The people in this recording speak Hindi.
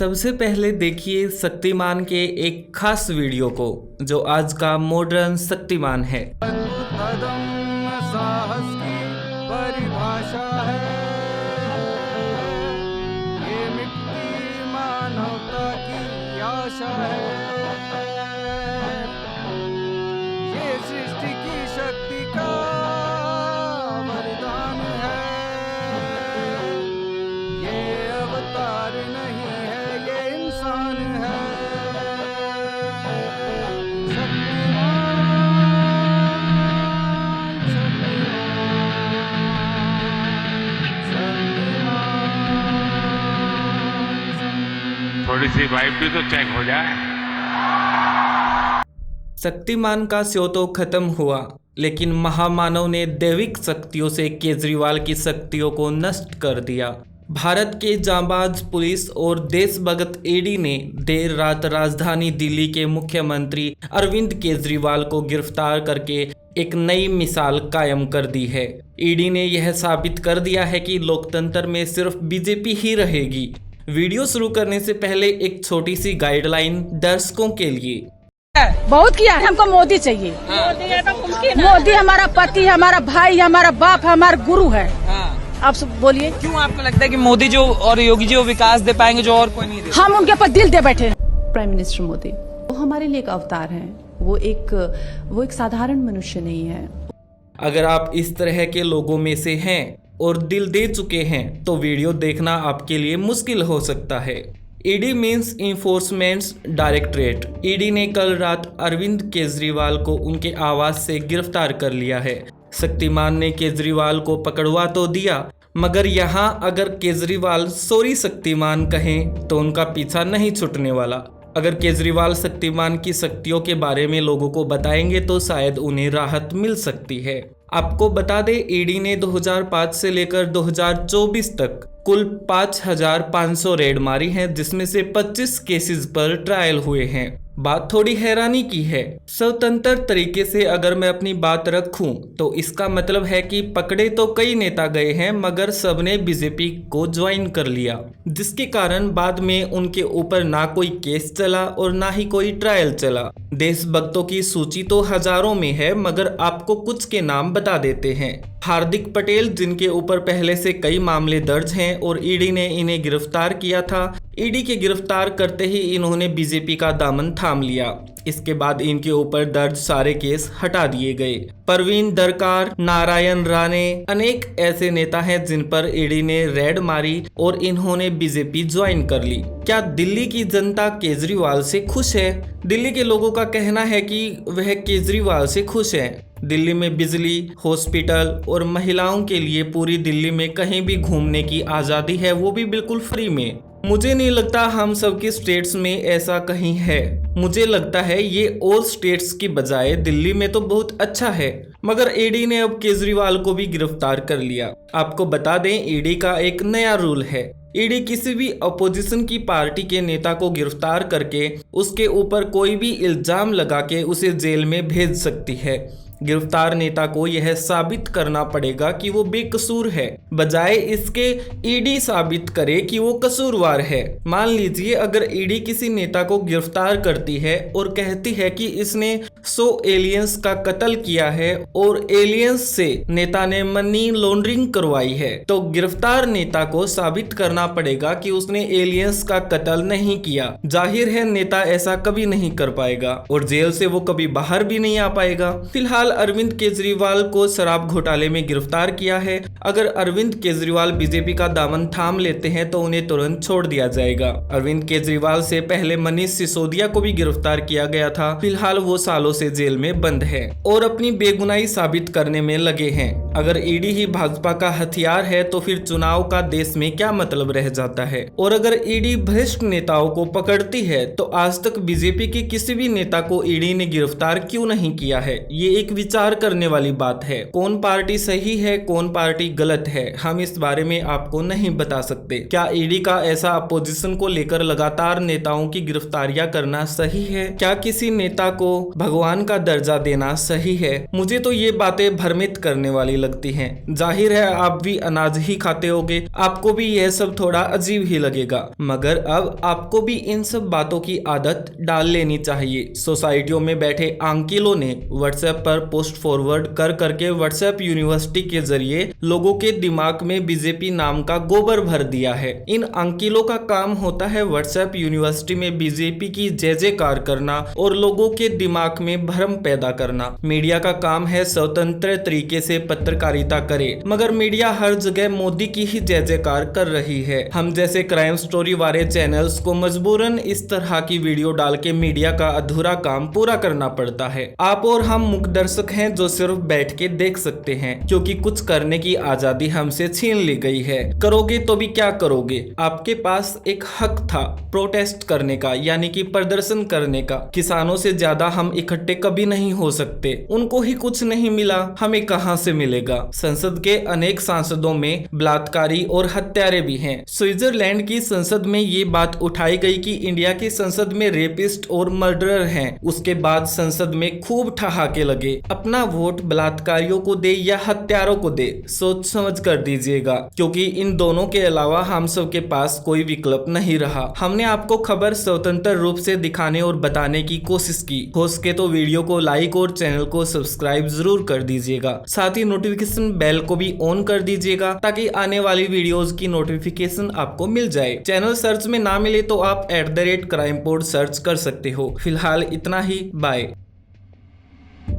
सबसे पहले देखिए शक्तिमान के एक खास वीडियो को जो आज का मॉडर्न शक्तिमान है। अदम्य साहस की परिभाषा है, ये मिट्टी मानवता की आशा है, ये सृष्टि की शक्ति का वरदान है, ये अवतार नहीं है, ये इंसान है। थोड़ी सी वाइब भी तो चेक हो जाए। शक्तिमान का शो तो खत्म हुआ, लेकिन महामानव ने दैविक शक्तियों से केजरीवाल की शक्तियों को नष्ट कर दिया। भारत के जांबाज पुलिस और देशभक्त ईडी ने देर रात राजधानी दिल्ली के मुख्यमंत्री अरविंद केजरीवाल को गिरफ्तार करके एक नई मिसाल कायम कर दी है। ईडी ने यह साबित कर दिया है कि लोकतंत्र में सिर्फ बीजेपी ही रहेगी। वीडियो शुरू करने से पहले एक छोटी सी गाइडलाइन दर्शकों के लिए। बहुत किया है, हमको मोदी चाहिए। मोदी हमारा पति, हमारा भाई, हमारा बाप, हमारा गुरु है। आप सब बोलिए, क्यों आपको लगता है कि मोदी जो और योगी जी वो विकास दे पाएंगे जो और कोई नहीं दे? हम उनके ऊपर दिल दे बैठे। प्राइम मिनिस्टर मोदी वो हमारे लिए एक अवतार हैं। वो एक साधारण मनुष्य नहीं है। अगर आप इस तरह के लोगों में से हैं और दिल दे चुके हैं तो वीडियो देखना आपके लिए मुश्किल हो सकता है। ED means enforcement directorate. ED ने कल रात अरविंद केजरीवाल को उनके आवास से गिरफ्तार कर लिया है। शक्तिमान ने केजरीवाल को पकड़वा तो दिया, मगर यहाँ अगर केजरीवाल सॉरी शक्तिमान कहें तो उनका पीछा नहीं छूटने वाला। अगर केजरीवाल शक्तिमान की शक्तियों के बारे में लोगों को बताएंगे तो शायद उन्हें राहत मिल सकती है। आपको बता दें, ईडी ने 2005 से लेकर 2024 तक कुल 5,500 रेड मारी हैं, जिसमें से 25 केसेस पर ट्रायल हुए हैं। बात थोड़ी हैरानी की है। स्वतंत्र तरीके से अगर मैं अपनी बात रखूं तो इसका मतलब है कि पकड़े तो कई नेता गए हैं, मगर सबने बीजेपी को ज्वाइन कर लिया, जिसके कारण बाद में उनके ऊपर ना कोई केस चला और ना ही कोई ट्रायल चला। देशभक्तों की सूची तो हजारों में है, मगर आपको कुछ के नाम बता देते हैं। हार्दिक पटेल, जिनके ऊपर पहले से कई मामले दर्ज हैं और ईडी ने इन्हें गिरफ्तार किया था। ईडी के गिरफ्तार करते ही इन्होंने बीजेपी का दामन थाम लिया। इसके बाद इनके ऊपर दर्ज सारे केस हटा दिए गए। परवीन दरकार, नारायण राणे, अनेक ऐसे नेता हैं जिन पर ईडी ने रेड मारी और इन्होंने बीजेपी ज्वाइन कर ली। क्या दिल्ली की जनता केजरीवाल से खुश है? दिल्ली के लोगों का कहना है कि वह केजरीवाल से खुश है। दिल्ली में बिजली, हॉस्पिटल और महिलाओं के लिए पूरी दिल्ली में कहीं भी घूमने की आज़ादी है, वो भी बिल्कुल फ्री में। मुझे नहीं लगता हम सबके स्टेट्स में ऐसा कहीं है। मुझे लगता है ये और स्टेट्स की बजाय दिल्ली में तो बहुत अच्छा है। मगर ईडी ने अब केजरीवाल को भी गिरफ्तार कर लिया। आपको बता दें, ईडी का एक नया रूल है। ईडी किसी भी अपोजिशन की पार्टी के नेता को गिरफ्तार करके उसके ऊपर कोई भी इल्जाम लगा के उसे जेल में भेज सकती है। गिरफ्तार नेता को यह साबित करना पड़ेगा कि वो बेकसूर है, बजाय इसके ईडी साबित करे कि वो कसूरवार है। मान लीजिए अगर ईडी किसी नेता को गिरफ्तार करती है और कहती है कि इसने 100 एलियंस का कत्ल किया है और एलियंस से नेता ने मनी लॉन्ड्रिंग करवाई है, तो गिरफ्तार नेता को साबित करना पड़ेगा कि उसने एलियंस का कत्ल नहीं किया। जाहिर है नेता ऐसा कभी नहीं कर पाएगा और जेल से वो कभी बाहर भी नहीं आ पाएगा। फिलहाल अरविंद केजरीवाल को शराब घोटाले में गिरफ्तार किया है। अगर अरविंद केजरीवाल बीजेपी का दामन थाम लेते हैं तो उन्हें तुरंत छोड़ दिया जाएगा। अरविंद केजरीवाल से पहले मनीष सिसोदिया को भी गिरफ्तार किया गया था। फिलहाल वो सालों से जेल में बंद है और अपनी बेगुनाही साबित करने में लगे हैं। अगर ईडी ही भाजपा का हथियार है तो फिर चुनाव का देश में क्या मतलब रह जाता है? और अगर ईडी भ्रष्ट नेताओं को पकड़ती है तो आज तक बीजेपी के किसी भी नेता को ईडी ने गिरफ्तार क्यों नहीं किया है? ये एक विचार करने वाली बात है। कौन पार्टी सही है, कौन पार्टी गलत है, हम इस बारे में आपको नहीं बता सकते। क्या ईडी का ऐसा अपोजिशन को लेकर लगातार नेताओं की गिरफ्तारियां करना सही है? क्या किसी नेता को भगवान का दर्जा देना सही है? मुझे तो ये बातें भ्रमित करने वाली लगती हैं। जाहिर है आप भी अनाज ही खाते होगे, आपको भी यह सब थोड़ा अजीब ही लगेगा, मगर अब आपको भी इन सब बातों की आदत डाल लेनी चाहिए। सोसाइटियों में बैठे अंकिलों ने व्हाट्सएप पर पोस्ट फॉरवर्ड कर करके व्हाट्सएप यूनिवर्सिटी के जरिए लोगों के दिमाग में बीजेपी नाम का गोबर भर दिया है। इन अंकिलों का काम होता है व्हाट्सएप यूनिवर्सिटी में बीजेपी की जय जयकार करना और लोगों के दिमाग में भ्रम पैदा करना। मीडिया का काम है स्वतंत्र तरीके से पत्रकारिता करे, मगर मीडिया हर जगह मोदी की ही जय जयकार कर रही है। हम जैसे क्राइम स्टोरी वाले चैनल्स को मजबूरन इस तरह की वीडियो डाल के मीडिया का अधूरा काम पूरा करना पड़ता है। आप और हम मुख्य दर्शक हैं जो सिर्फ बैठ के देख सकते हैं, क्योंकि कुछ करने की आजादी हमसे छीन ली गई है। करोगे तो भी क्या करोगे? आपके पास एक हक था प्रोटेस्ट करने का, यानी कि प्रदर्शन करने का। किसानों से ज्यादा हम इकट्ठे कभी नहीं हो सकते। उनको ही कुछ नहीं मिला, हमें कहां से मिलेगा? संसद के अनेक सांसदों में बलात्कारी और हत्यारे भी हैं। स्विट्जरलैंड की संसद में ये बात उठाई गई कि इंडिया की संसद में रेपिस्ट और मर्डरर हैं। उसके बाद संसद में खूब ठहाके लगे। अपना वोट बलात्कारियों को दे या हत्यारों को दे, सोच समझ कर दीजिएगा, क्योंकि इन दोनों के अलावा हम सब के पास कोई विकल्प नहीं रहा। हमने आपको खबर स्वतंत्र रूप से दिखाने और बताने की कोशिश की। हो सके तो वीडियो को लाइक और चैनल को सब्सक्राइब जरूर कर दीजिएगा। साथ ही नोटिफिकेशन बेल को भी ऑन कर दीजिएगा, ताकि आने वाली वीडियोस की नोटिफिकेशन आपको मिल जाए। चैनल सर्च में ना मिले तो आप @crimePod सर्च कर सकते हो। फिलहाल इतना ही, बाय।